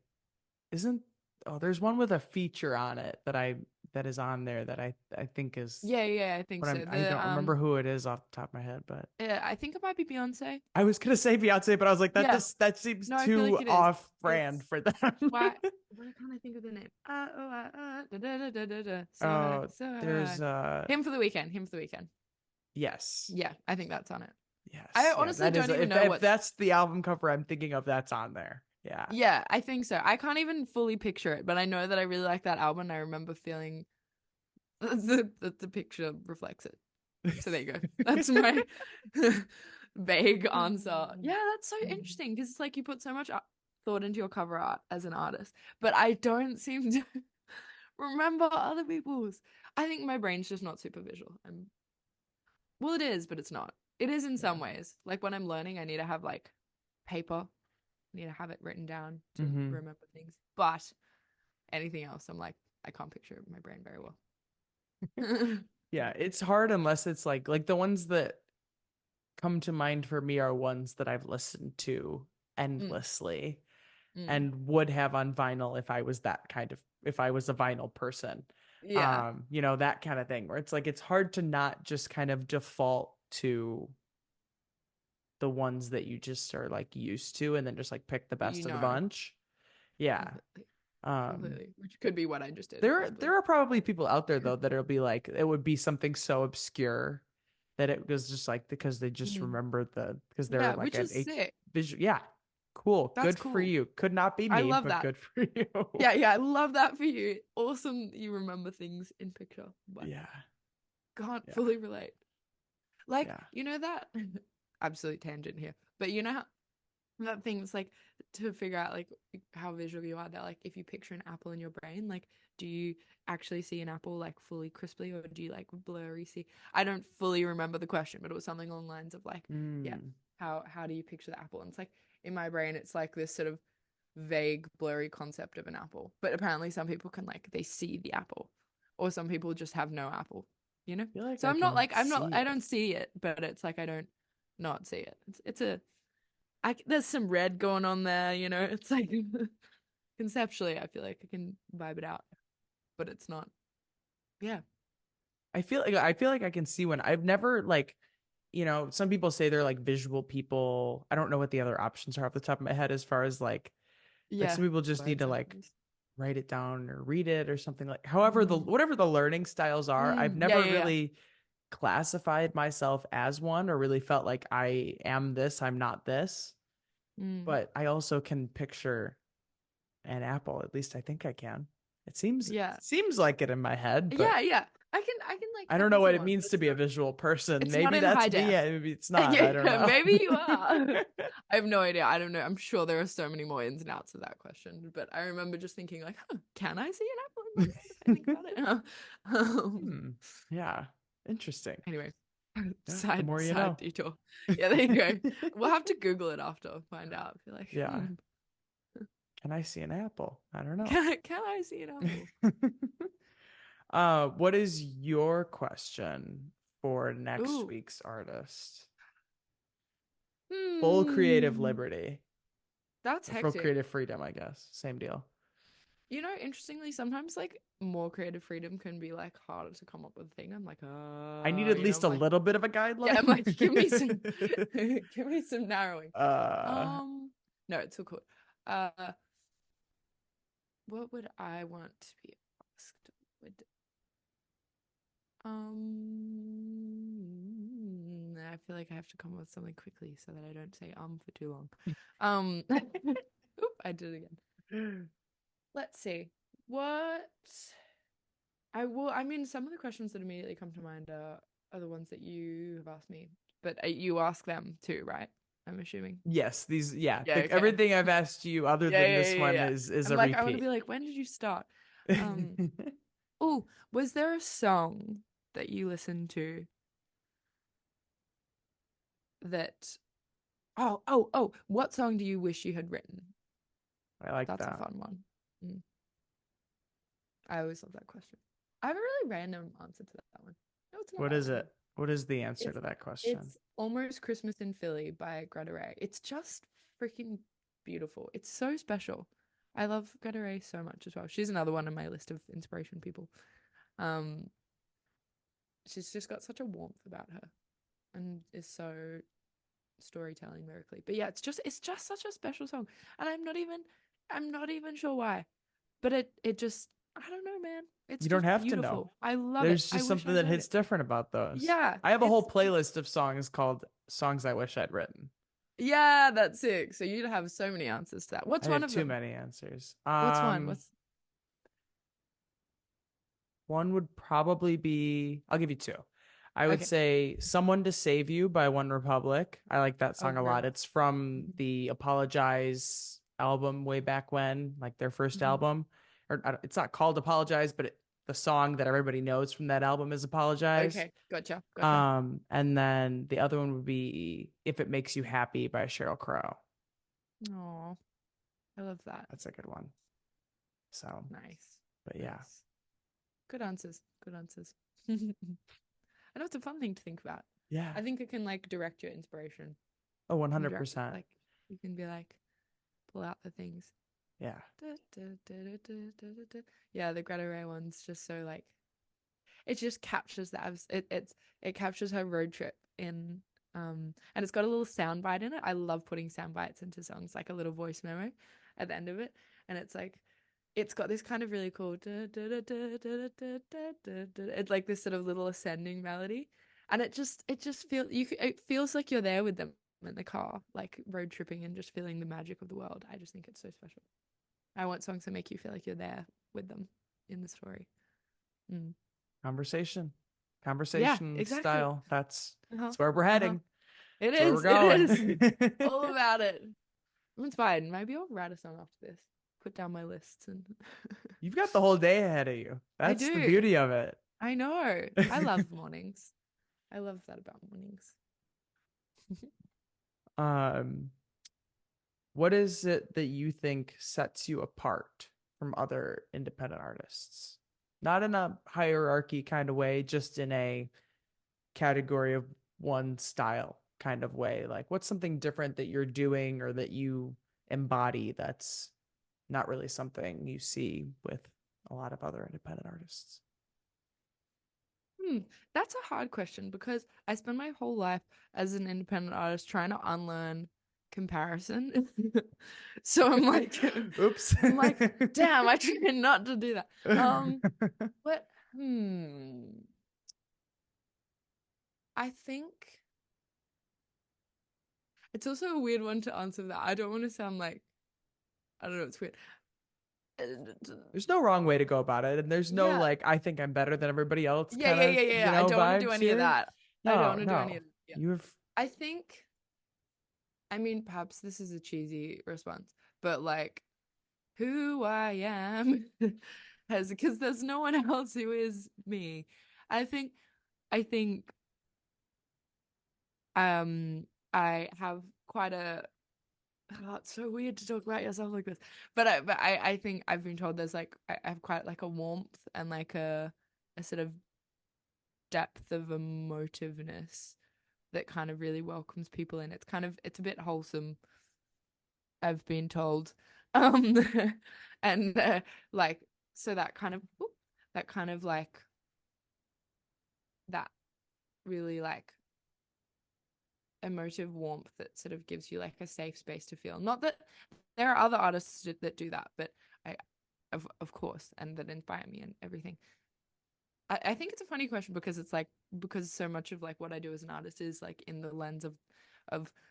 isn't oh, there's one with a feature on it that is on there that I think is Yeah, yeah, I think what so. I The don't remember who it is off the top of my head, but I think it might be Beyonce. I was gonna say Beyonce, but I was like, Yeah. that seems No, I feel too like it is. off brand It's for them. why can't I think of the name? Da, da, da, da, da, da. So high, Oh, so high. there's Him for the weekend. Him for the weekend. yes. Yeah, I think that's on it. I Yes. Yeah, honestly that is don't even know if what's. that's the album cover I'm thinking of, that's on there. Yeah. Yeah, I think so. I can't even fully picture it, but I know that I really like that album. And I remember feeling the picture reflects it. So there you go. That's my vague answer. Yeah, that's so interesting because it's like you put so much thought into your cover art as an artist, but I don't seem to remember other people's. I think my brain's just not super visual. Well, it is, but it's not. It is in Yeah. some ways. Like when I'm learning, I need to have like paper. I need to have it written down to Hmm. remember things. But anything else, I'm like, I can't picture it in my brain very well. Yeah, it's hard unless it's like the ones that come to mind for me are ones that I've listened to Mm, endlessly mm. and would have on vinyl if I was a vinyl person. Yeah, That kind of thing where it's like it's hard to not just kind of default to the ones that you just are like used to and then just like pick the you best of the know, bunch. Yeah. completely, Um completely. Which could be what I just did, there weirdly. are probably people out there though that'll be like it would be something so obscure that it was just like because they just Mhm. remembered because they're Yeah, like which an is H sick. visual. Yeah, cool, That's good for cool. you. Could not be I me, love but that. good for you. Yeah, yeah, I love that for you. Awesome that you remember things in picture, but Yeah, can't yeah, fully relate. Like, yeah. you know that absolute tangent here, but you know how that thing's like to figure out like how visual you are, that like if you picture an apple in your brain, like do you actually see an apple like fully crisply or do you like blurry see? I don't fully remember the question, but it was something along the lines of like, yeah, Mm. how do you picture the apple? And it's like in my brain it's like this sort of vague blurry concept of an apple, but apparently some people can like they see the apple or some people just have no apple, you know. I feel like So I I'm not can like see I it. don't see it, but it's like I don't not see it. It's a there's some red going on there, you know. It's like conceptually, I feel like I can vibe it out, but it's not. Yeah. I feel like I can see when I've never like some people say they're like visual people. I don't know what the other options are off the top of my head as far as like Yeah. some people just need Words to and like things. write it down or read it or something like however the Mm. whatever the learning styles are. I've Yeah, never yeah, yeah. really classified myself as one or really felt like I am this, I'm not this. Mm. But I also can picture an apple. At least I think I can. It Yeah. seems like it in my head, but Yeah, yeah. I I don't can know see what it one, but means to be a visual person. it's not Maybe in high that's me, def. maybe it's not. I Yeah, don't yeah, know. maybe you are. I have no idea. I don't know. I'm sure there are so many more ins and outs of that question, but I remember just thinking like, huh, can I see an apple in my brain if I think about it? Hmm. Yeah. Interesting. Anyway, Yeah. The more you side know. detour. Yeah, there you go. We'll have to Google it after, find out. Be like, Yeah. Can I see an apple? I don't know. can I see an apple? What is your question for next Ooh. week's artist? Full creative Hmm. liberty That's or full hectic. creative freedom, I guess. Same deal. You know, interestingly, sometimes like more creative freedom can be like harder to come up with a thing. I'm like, I need at least I'm a like, little bit of a yeah, I'm like, give me some, guideline. give me some narrowing. uh, No, it's so cool. What would I want to be asked? Would I feel like I have to come up with something quickly so that I don't say for too long. Oop, I did it again. Let's see. What I mean, some of the questions that immediately come to mind are the ones that you have asked me, but you ask them too, right? I'm assuming. yes, Yeah, okay. everything I've asked you other Yeah, than yeah, this yeah, one yeah. is I'm a like, I want to be repeat. like, when did you start? Um, oh, was there a song that you listened to that what song do you wish you had written? I like That's a that. fun one. Mm. I always love that question. I have a really random answer to that one. No, it's not What that is it? random. What is the answer It's to that question? it's Almost Christmas in Philly by Greta Ray. It's just freaking beautiful. It's so special. I love Greta Ray so much as well. She's another one on my list of inspiration people. Um, she's just got such a warmth about her and is so storytelling lyrically. But yeah, it's just such a special song. And I'm not even sure why. But it just I don't know, man. It's You don't just have to know. beautiful. I love it. There's I just wish something I'd that wrote hits it. different about those. Yeah, I have a whole it's playlist of songs called Songs I Wish I'd Written. yeah, that's sick. So you'd have so many answers to that. What's I one have of too them? many answers. What's one? What's One would probably be, I'll give you two. I would okay? say Someone to Save You by One Republic. I like that Oh, song a lot. really? It's from the Apologize album way back when, like their first Mm-hmm. album. It's not called Apologize, but the song that everybody knows from that album is Apologize. Okay, gotcha. And then the other one would be If It Makes You Happy by Sheryl Crow. Oh, I love that. That's a good one. So, Nice, but yeah. nice. Good answers. Good answers. I know it's a fun thing to think about. Yeah. I think it can like direct your inspiration. Oh, Direct, 100%. like you can be like pull out the things. Yeah. Yeah, the Greta Ray one's just so like it just captures that. It captures her road trip in and it's got a little sound bite in it. I love putting sound bites into songs, like a little voice memo at the end of it, and it's like it's got this kind of really cool it's like this sort of little ascending melody, and it just feels it feels like you're there with them in the car, like road tripping and just feeling the magic of the world. I just think it's so special. I want songs that make you feel like you're there with them in the story. Mm. Conversation. Yeah, Conversation exactly. style. That's Uh-huh. that's where we're Uh-huh. heading. It That's where we're is. It is. going. All about it. I'm inspired. Maybe I'll write a song after this. Put down my lists and You've got the whole day ahead of you. I That's the do. beauty of it. I know. I love mornings. I love that about mornings. um, what is it that you think sets you apart from other independent artists? Not in a hierarchy kind of way, just in a category of one style kind of way. Like, what's something different that you're doing or that you embody that's not really something you see with a lot of other independent artists? Hmm, that's a hard question because I spend my whole life as an independent artist trying to unlearn comparison. So I'm like, Oops. I'm like, damn, I try not to do that. But I think it's also a weird one to answer that. I don't want to sound like I don't know, it's weird. There's no wrong way to go about it, and there's no Yeah. like I think I'm better than everybody else Yeah, kind yeah, of yeah, yeah. I don't want to do vibes any of here. that. I don't No, want to do any no. of that. Yeah. You've I think, I mean, perhaps this is a cheesy response, but like who I am has because there's no one else who is me. I think I think I have quite a oh, it's so weird to talk about yourself like this. But I think I've been told there's like I have quite like a warmth and like a sort of depth of emotiveness that kind of really welcomes people in. It's a bit wholesome, I've been told. Um and like so that kind of like that really like emotive warmth that sort of gives you like a safe space to feel. Not that there are other artists that do that, but I of course, and that inspire me and everything. I think it's a funny question because it's like because so much of like what I do as an artist is like in the lens of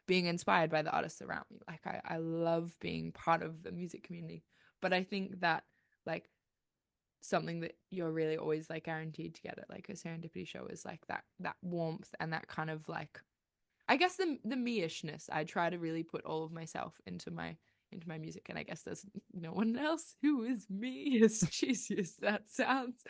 being inspired by the artists around me. Like I love being part of the music community. But I think that like something that you're really always like guaranteed to get at like a serendipity show is like that warmth and that kind of like I guess the me-ishness. I try to really put all of myself into my music, and I guess there's no one else who is me, as cheesy as that sounds.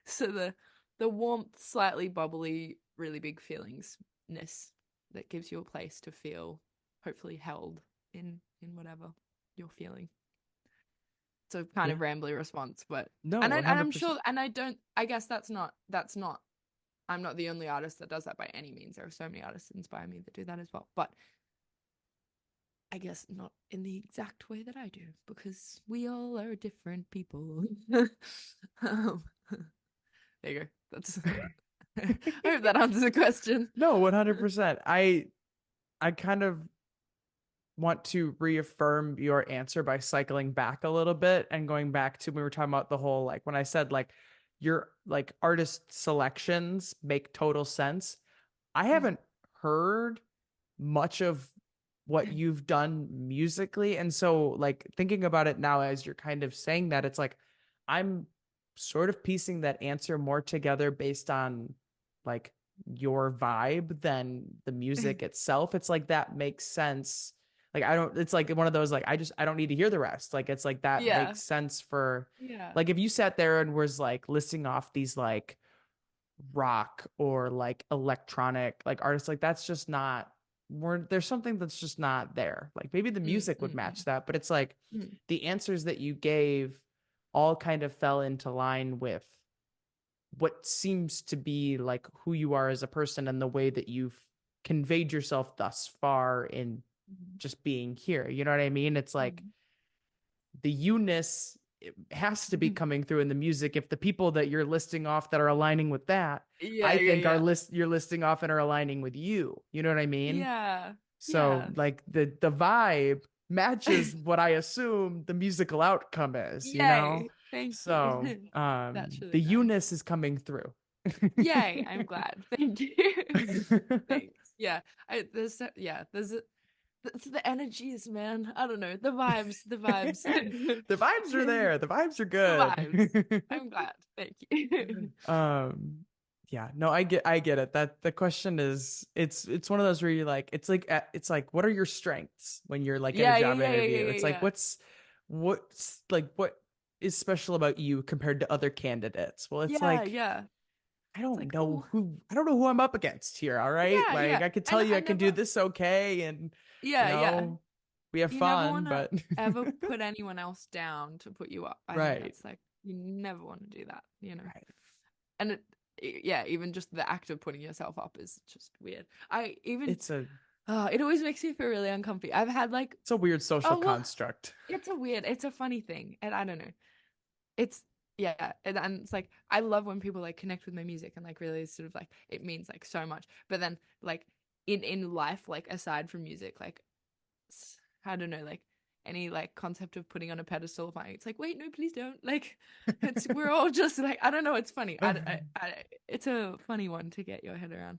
So the warmth, slightly bubbly, really big feelingsness that gives you a place to feel hopefully held in whatever you're feeling. It's a kind yeah. of rambly response, but No, and I'm 100%. sure, and I guess that's not I'm not the only artist that does that by any means. There are so many artists that inspire me that do that as well. But I guess not in the exact way that I do, because we all are different people. um, there you go. That's I hope that answers the question. No, 100%. I kind of want to reaffirm your answer by cycling back a little bit and going back to when we were talking about the whole, like when I said like your like artist selections make total sense. I Mm. haven't heard much of what you've done musically. And so, like, thinking about it now as you're kind of saying that, it's like I'm sort of piecing that answer more together based on like your vibe than the music itself. It's like that makes sense. Like, I don't, it's like one of those, like, I don't need to hear the rest. Like, it's like that Yeah. makes sense for, Yeah. like, if you sat there and was like listing off these, like, rock or like electronic like artists like that's just not there's something that's just not there like maybe the Mm, music would mm, match that but it's like mm, the answers that you gave all kind of fell into line with what seems to be like who you are as a person and the way that you've conveyed yourself thus far in mm, just being here, you know what I mean? It's like mm, the you-ness has to be mm. coming through in the music if the people that you're listing off that are aligning with that Yeah, I yeah, think are yeah. list you're listing off and are aligning with you know what I mean? Yeah. So Yeah. like the vibe matches what I assume the musical outcome is, you know? Yay. Thank So you. That's the really nice. you-ness is coming through. Yay. I'm glad. Thank you. Thanks. Yeah. It's the energies, man. I don't know. The vibes, the vibes. The vibes are The there, the vibes are vibes. good. I'm glad. Thank you. um yeah, no, I get it. That the question is it's one of those where you're like it's like what are your strengths when you're like in a Yeah, yeah, job yeah, yeah, interview? yeah, It's like yeah. what's like what is special about you compared to other candidates? Well, it's Yeah, like yeah. It's like, oh, I don't know who I'm up against here, all right? yeah, Like yeah. I could tell And you I I can do never, this okay and you yeah, yeah. know, we have You never fun, want to but ever put anyone else down to put you up. I think right. that's like, you never want to do that, you know? Right. And yeah, even just the act of putting yourself up is just weird. I even, It's a it always makes me feel really uncomfy. I've had like, it's a weird social oh, well, construct. it's a funny thing. And I don't know. It's, yeah. And it's like, I love when people like connect with my music and like really sort of like, it means like so much. But then like in life, like aside from music, like, I don't know, like any like concept of putting on a pedestal of mine. It's like, wait, no, please don't. Like, we're all just like, I don't know. It's funny. It's a funny one to get your head around.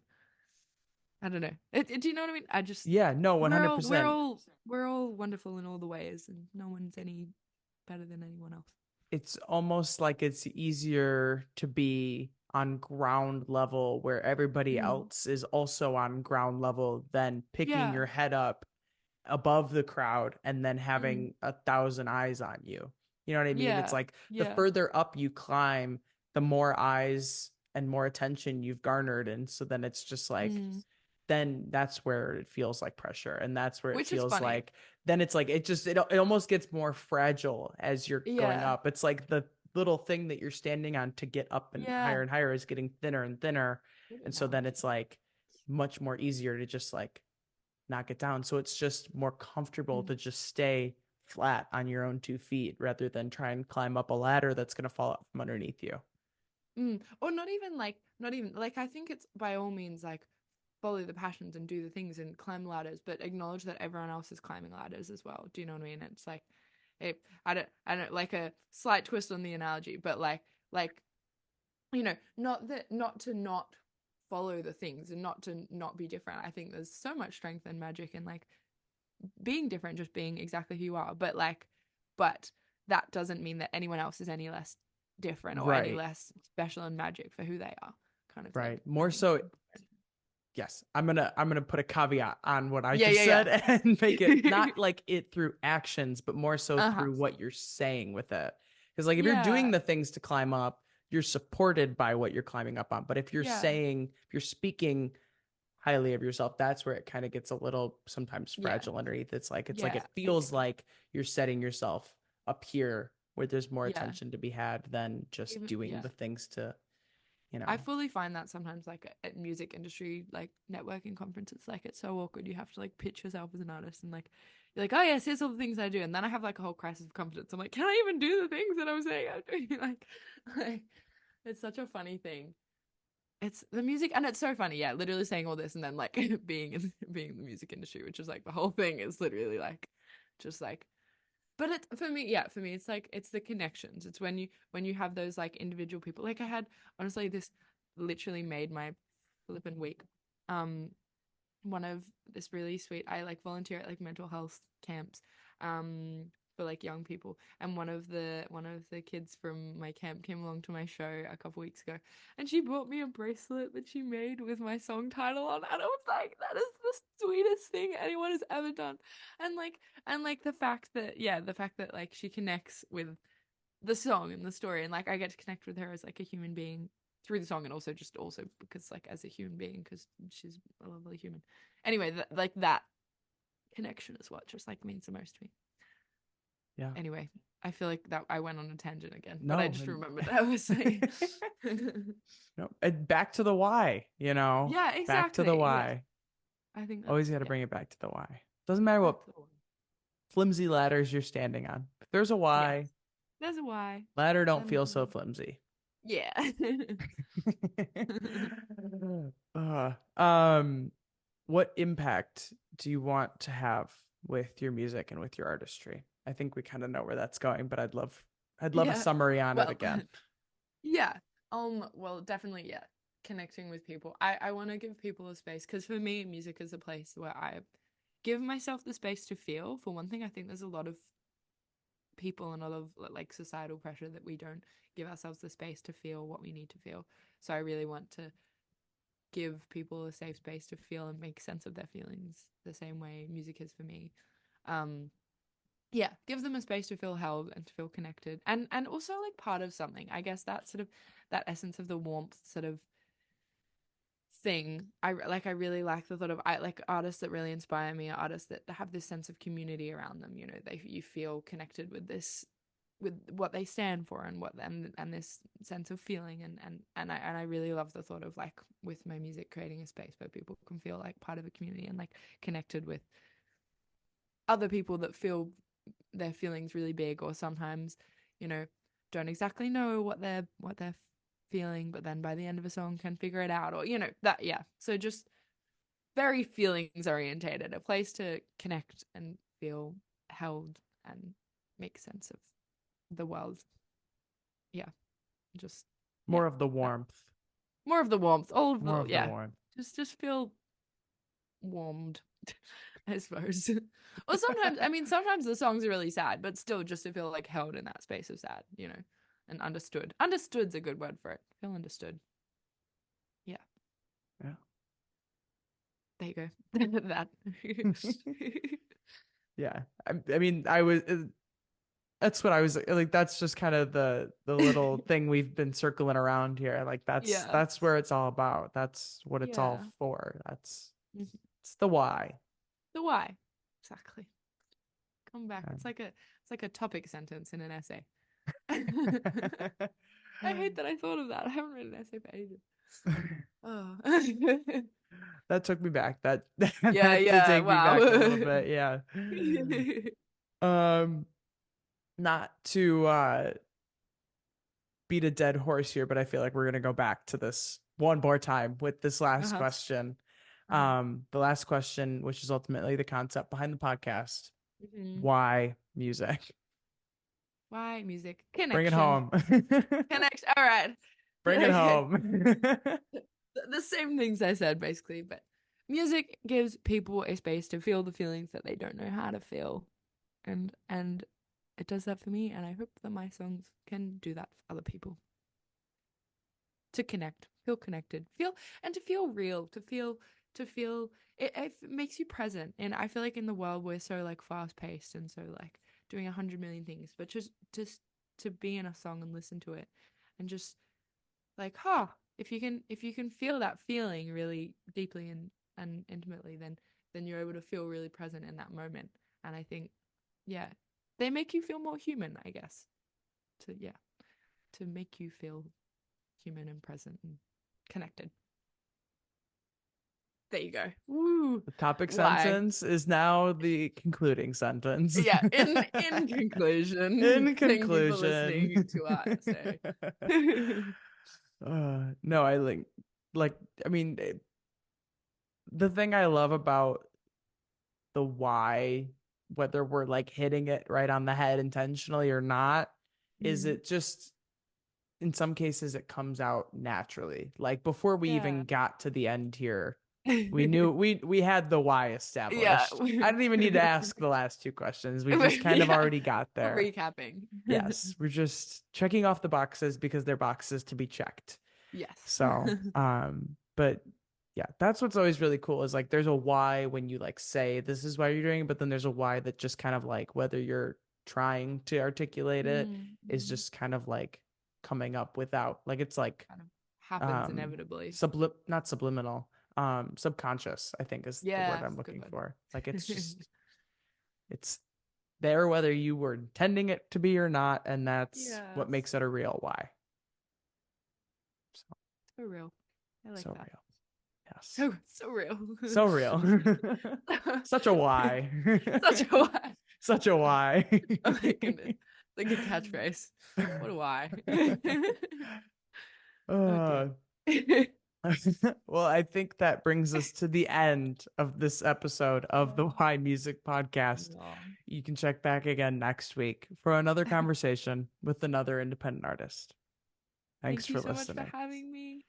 I don't know. Do you know what I mean? I just, Yeah, no, we're all, we're 100%. all, we're all wonderful in all the ways, and no one's any better than anyone else. It's almost like it's easier to be on ground level where everybody Mm. else is also on ground level than picking Yeah. your head up above the crowd and then Mm. having 1,000 eyes on you. You know what I mean? It's Yeah. like the Yeah. further up you climb, the more eyes and more attention you've garnered. And so then it's just like, Mm. then that's where it feels like pressure. And that's where it Which is feels funny. like, then it's like, it almost gets more fragile as you're going Yeah. up. It's like the little thing that you're standing on to get up Yeah. and higher is getting thinner and thinner. Good And so then it's analogy. like much more easier to just like knock it down. So it's just more comfortable Mm. to just stay flat on your own 2 feet rather than try and climb up a ladder that's going to fall out from underneath you. Or not even like, I think it's by all means like follow the passions and do the things and climb ladders, but acknowledge that everyone else is climbing ladders as well. Do you know what I mean? It's like, I don't like a slight twist on the analogy, but like not to not follow the things and not to not be different. I think there's so much strength and magic in like being different, just being exactly who you are. But that doesn't mean that anyone else is any less different or any Right. less special and magic for who they are, kind of thing. Right. I More think so, yes, I'm gonna put a caveat on what I yeah, just yeah, said and make it yeah. not like it through actions, but more so Uh-huh. through what you're saying with it. Because like if you're doing Yeah, the things to climb up, you're supported by what you're climbing up on. But yeah, if you're speaking highly of yourself, that's where it kind of gets a little sometimes yeah, fragile underneath. It's like yeah, it feels exactly. like you're setting yourself up here where there's more Yeah, attention to be had than just even doing yeah. the things to, you I know. fully find that sometimes like at music industry like networking conferences, like it's so awkward. You have to like pitch yourself as an artist and like you're like, oh yes, here's all the things I do, and then I have like a whole crisis of confidence. I'm like, can I even do the things that I'm saying I'm doing? Like it's such a funny thing. It's the music, and it's so funny. Yeah, literally saying all this and then like being in the music industry, which is like the whole thing is literally like just like. But it for me, yeah, for me, it's like it's the connections. It's when you have those like individual people. Like I had honestly, this literally made my flippin' week. Um, one of this really sweet, I like volunteer at like mental health camps for like young people, and one of the kids from my camp came along to my show a couple weeks ago, and she bought me a bracelet that she made with my song title on, and I was like, that is the sweetest thing anyone has ever done. And like the fact that like she connects with the song and the story, and like I get to connect with her as like a human being through the song, and also because like as a human being, because she's a lovely human. Anyway, like that connection is what just like means the most to me. Yeah. Anyway, I feel like that I went on a tangent again, but I No. just remembered I was saying. No. Back to the why, Yeah, back to the exactly. Yes, why. I think Always that's got to yeah. bring it back to the why. Doesn't matter what Back to the one. flimsy ladders you're standing on. If there's a Yes, why, there's a why. ladder don't Then feel so flimsy. yeah. um, what impact do you want to have with your music and with your artistry? I think we kind of know where that's going, but I'd love a Yeah. summary on it Well, again. yeah. Well, definitely, yeah. Connecting with people. I want to give people a space because for me, music is a place where I give myself the space to feel. For one thing, I think there's a lot of people and a lot of like societal pressure that we don't give ourselves the space to feel what we need to feel. So I really want to give people a safe space to feel and make sense of their feelings the same way music is for me. Um, yeah, give them a space to feel held and to feel connected, and also like part of something. I guess that sort of that essence of the warmth sort of thing. I really like the thought of I like artists that really inspire me are artists that have this sense of community around them. You feel connected with this with what they stand for and what and this sense of feeling and I really love the thought of like with my music creating a space where people can feel like part of a community and like connected with other people that feel their feelings really big or sometimes you know don't exactly know what they're feeling, but then by the end of a song can figure it out, or that. Yeah, so just very feelings orientated, a place to connect and feel held and make sense of the world. Yeah, just yeah, More of the that warmth. more of the warmth, all of More the of the yeah, warmth. just feel warmed. I suppose. Or sometimes, I mean, sometimes the songs are really sad, but still just to feel like held in that space of sad, and understood. Understood's a good word for it. Feel understood. Yeah, Yeah. there you go. That. Yeah. I mean, that's what I was like. That's just kind of the little thing we've been circling around here. Like that's Yeah. that's where it's all about. That's what it's all Yeah. for. That's Mhm. it's the why. The why. Exactly. Come back. Um, It's like a topic sentence in an essay. I hate that I thought of that. I haven't written an essay for ages. Oh. that took me back. That Yeah, that did yeah. take me Wow. back a little bit. Yeah. Um, not to beat a dead horse here, but I feel like we're gonna go back to this one more time with this last Uh-huh. question. Uh-huh. The last question, which is ultimately the concept behind the podcast. Mhm. Why music? Why music? Bring it Connection. home. Connection. All right. Bring it Okay. home. The same things I said basically, but music gives people a space to feel the feelings that they don't know how to feel. And it does that for me, and I hope that my songs can do that for other people. To connect, feel connected, feel and to feel real, to feel it makes you present. And I feel like in the world we're so like fast paced and so like doing 100 million things, but just to be in a song and listen to it and just like, if you can feel that feeling really deeply and intimately, then you're able to feel really present in that moment. And I think, yeah, they make you feel more human, I guess. To make you feel human and present and connected. There you go. Woo. The topic Why? sentence is now the concluding sentence. Yeah. In conclusion, In thank you for conclusion. listening to our essay. No, like, I mean, the thing I love about the why, whether we're like hitting it right on the head intentionally or not, is it just, in some cases, it comes out naturally. Like before we Yeah. even got to the end here, we knew we had the why Yeah. established. I didn't even need to ask the last two questions. We just kind of Yeah. already got We're there. recapping. Yes, we're just checking off the boxes because they're boxes to be checked. Yes. So, but yeah, that's what's always really cool is like there's a why when you like say this is why you're doing it, but then there's a why that just kind of like whether you're trying to articulate it is just kind of like coming up without, like it's like kind of happens inevitably. Not subliminal, subconscious, I think is the word I'm looking for. Like it's just it's there whether you were intending it to be or not, and that's what makes it a real why. So real. I like so that. Real. Yes. So real. So real. Such a why. Such a why. Such a why. Oh my goodness. Like a catchphrase. What a why. Well, I think that brings us to the end of this episode of the Why Music Podcast. You can check back again next week for another conversation with another independent artist. Thanks for listening. Thank you so much for having me.